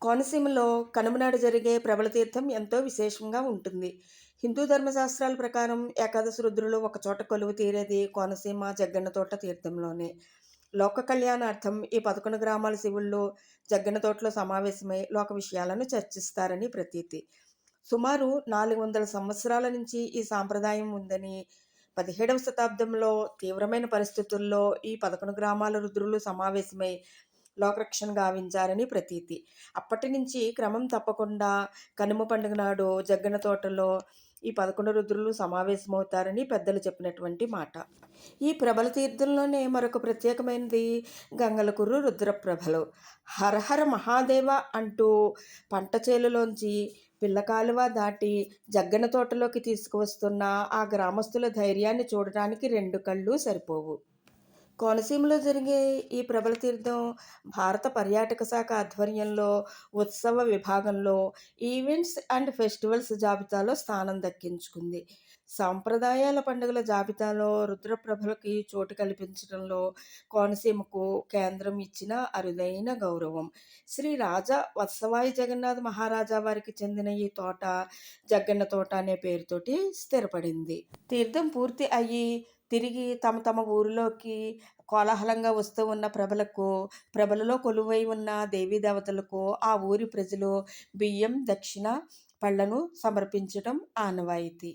కోనసీమలో కనుమ నాడు జరిగే ప్రబల తీర్థం ఎంతో విశేషంగా ఉంటుంది. హిందూ ధర్మశాస్త్రాల ప్రకారం ఏకాదశి రుద్రులు ఒకచోట కొలువు తీరేది కోనసీమ జగ్గన్నతోట తీర్థంలోనే. లోక కళ్యాణార్థం ఈ 11 గ్రామాల శివుళ్ళు జగ్గన్నతోటలో సమావేశమై లోక విషయాలను చర్చిస్తారని ప్రతీతి. సుమారు 400 సంవత్సరాల నుంచి ఈ సాంప్రదాయం ఉందని, 17వ శతాబ్దంలో తీవ్రమైన పరిస్థితుల్లో ఈ 11 గ్రామాల రుద్రులు సమావేశమై లోకరక్షణ గావించారని ప్రతీతి. అప్పటినుంచి క్రమం తప్పకుండా కనుమ పండుగ నాడు జగ్గన్న తోటలో ఈ 11 రుద్రులు సమావేశమవుతారని పెద్దలు చెప్పినటువంటి మాట. ఈ ప్రబల తీర్థంలోనే మరొక ప్రత్యేకమైనది గంగలకుర్రు రుద్రప్రభలు. హరహర మహాదేవ అంటూ పంట చేలులోంచి పిల్లకాలువ దాటి జగ్గన్న తోటలోకి తీసుకువస్తున్న ఆ గ్రామస్తుల ధైర్యాన్ని చూడటానికి 2 కళ్ళు సరిపోవు. కోనసీమలో జరిగే ఈ ప్రబల తీర్థం భారత పర్యాటక శాఖ ఆధ్వర్యంలో ఉత్సవ విభాగంలో ఈవెంట్స్ అండ్ ఫెస్టివల్స్ జాబితాలో స్థానం దక్కించుకుంది. సాంప్రదాయాల పండుగల జాబితాలో రుద్రప్రభలకి చోటు కల్పించడంలో కోనసీమకు కేంద్రం ఇచ్చిన అరుదైన గౌరవం. శ్రీ రాజా వత్సవాయి జగన్నాథ మహారాజా వారికి చెందిన ఈ తోట జగ్గన్న తోట అనే పేరుతోటి స్థిరపడింది. తీర్థం పూర్తి అయ్యి తిరిగి తమ తమ ఊరిలోకి కోలాహలంగా వస్తూ ఉన్న ప్రభలలో కొలువై ఉన్న దేవీ దేవతలకు ఆ ఊరి ప్రజలు బియ్యం, దక్షిణ, పళ్లను సమర్పించడం ఆనవాయితీ.